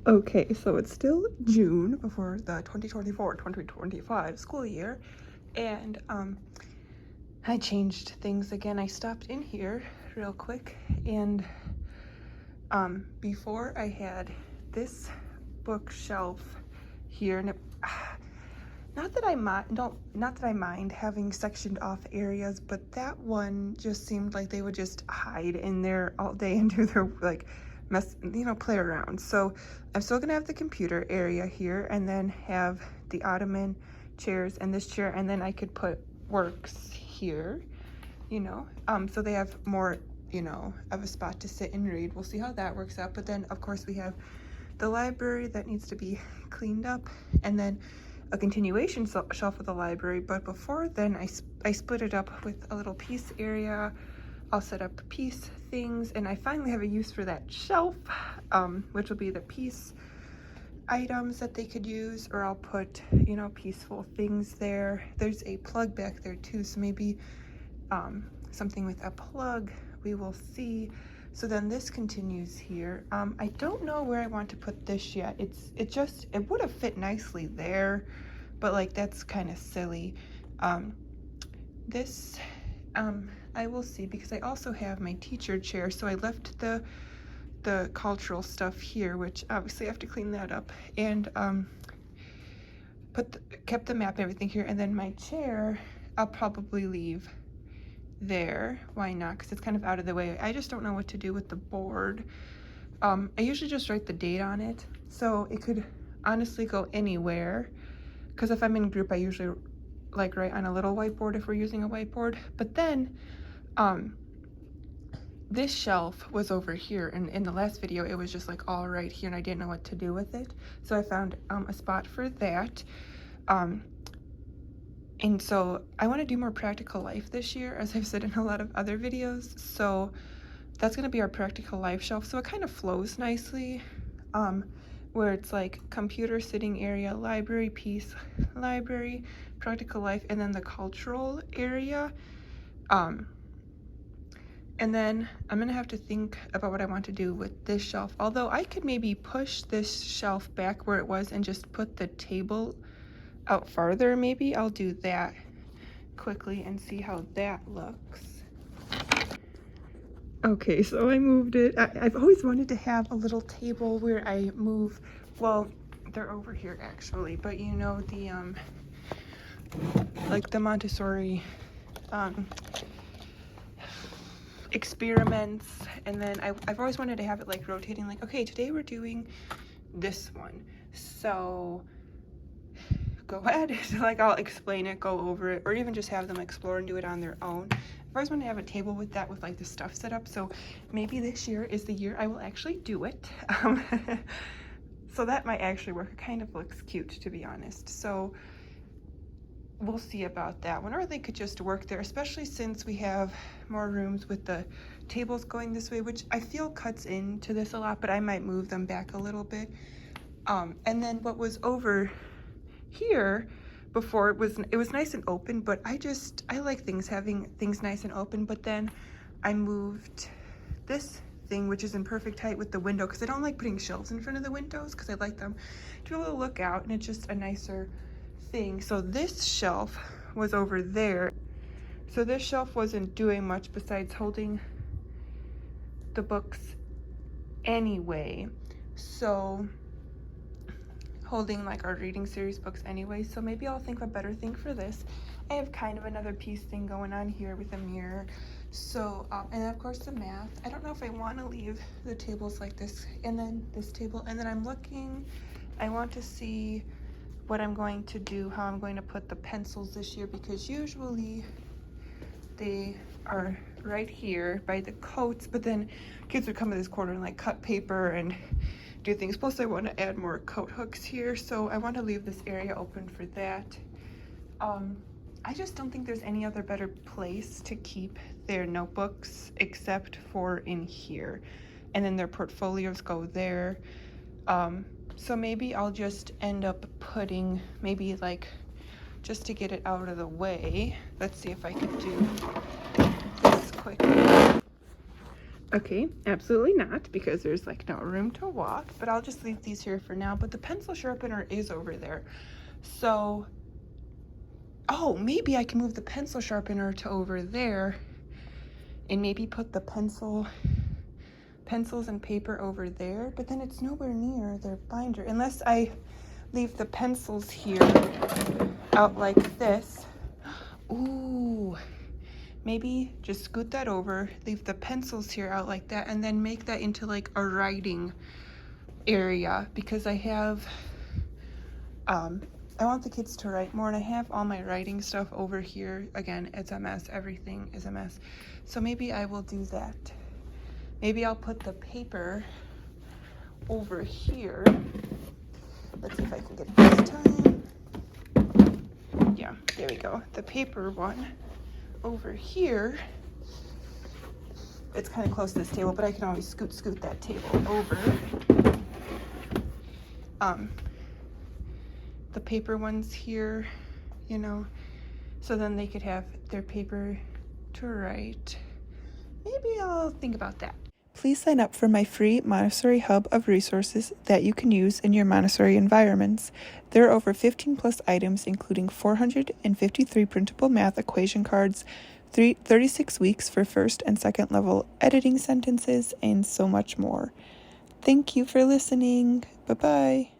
Okay, so it's still June before the 2024-2025 school year, and I changed things again. I stopped in here real quick, and before I had this bookshelf here, and not that I mind having sectioned off areas, but that one just seemed like they would just hide in there all day and do their like mess, play around. So I'm still gonna have the computer area here, and then have the ottoman, chairs, and this chair, and then I could put works here, so they have more, of a spot to sit and read. We'll see how that works out. But then of course we have the library that needs to be cleaned up, and then a continuation shelf of the library. But before then, I split it up with a little piece area. I'll set up piece things, and I finally have a use for that shelf, which will be the piece items that they could use, or I'll put, peaceful things there. There's a plug back there too, so maybe something with a plug, we will see. So then this continues here. I don't know where I want to put this yet. It would have fit nicely there, but like that's kind of silly. This I will see, because I also have my teacher chair, so I left the cultural stuff here, which obviously I have to clean that up, and kept the map and everything here. And then my chair I'll probably leave there. Why not? Because it's kind of out of the way. I just don't know what to do with the board. I usually just write the date on it, so it could honestly go anywhere, because if I'm in group I usually like write on a little whiteboard if we're using a whiteboard. But then this shelf was over here, and in the last video it was just like all right here, and I didn't know what to do with it, so I found a spot for that. And so I want to do more practical life this year, as I've said in a lot of other videos. So that's going to be our practical life shelf. So it kind of flows nicely, where it's like computer sitting area, library piece, library, practical life, and then the cultural area. And then I'm going to have to think about what I want to do with this shelf. Although I could maybe push this shelf back where it was and just put the table out farther. Maybe I'll do that quickly and see how that looks. Okay, so I moved it. I've always wanted to have a little table where I move, well, they're over here actually, but the like the Montessori experiments, and then I've always wanted to have it like rotating, like, okay, today we're doing this one, so go ahead. Like, I'll explain it, go over it, or even just have them explore and do it on their own. I've always wanted to have a table with that, with like the stuff set up, so maybe this year is the year I will actually do it. So that might actually work. It kind of looks cute, to be honest, so we'll see about that one. Or they could just work there, especially since we have more rooms with the tables going this way, which I feel cuts into this a lot, but I might move them back a little bit. And then what was over here before, it was nice and open, but I like having things nice and open. But then I moved this thing, which is in perfect height with the window, because I don't like putting shelves in front of the windows, because I like them to be able to look out, and it's just a nicer thing. So this shelf was over there, so this shelf wasn't doing much besides holding the books anyway, so holding like our reading series books anyway. So maybe I'll think of a better thing for this. I have kind of another piece thing going on here with a mirror, so and of course the math. I don't know if I want to leave the tables like this, and then this table, and then I want to see what I'm going to do, how I'm going to put the pencils this year, because usually they are right here by the coats, but then kids would come to this corner and like cut paper and do things. Plus I want to add more coat hooks here, so I want to leave this area open for that. I just don't think there's any other better place to keep their notebooks except for in here, and then their portfolios go there. So maybe I'll just end up putting, maybe like, just to get it out of the way, let's see if I can do this quickly. Okay, absolutely not, because there's like no room to walk, but I'll just leave these here for now. But the pencil sharpener is over there. So, oh, maybe I can move the pencil sharpener to over there and maybe put the pencils and paper over there, but then it's nowhere near their binder unless I leave the pencils here out like this. Ooh, maybe just scoot that over, leave the pencils here out like that, and then make that into like a writing area, because I have I want the kids to write more, and I have all my writing stuff over here. Again, it's a mess. Everything is a mess. So maybe I will do that. Maybe I'll put the paper over here. Let's see if I can get it this time. Yeah, there we go. The paper one over here. It's kind of close to this table, but I can always scoot that table over. The paper ones here, you know, so then they could have their paper to write. Maybe I'll think about that. Please sign up for my free Montessori hub of resources that you can use in your Montessori environments. There are over 15 plus items, including 453 printable math equation cards, 36 weeks for first and second level editing sentences, and so much more. Thank you for listening. Bye-bye.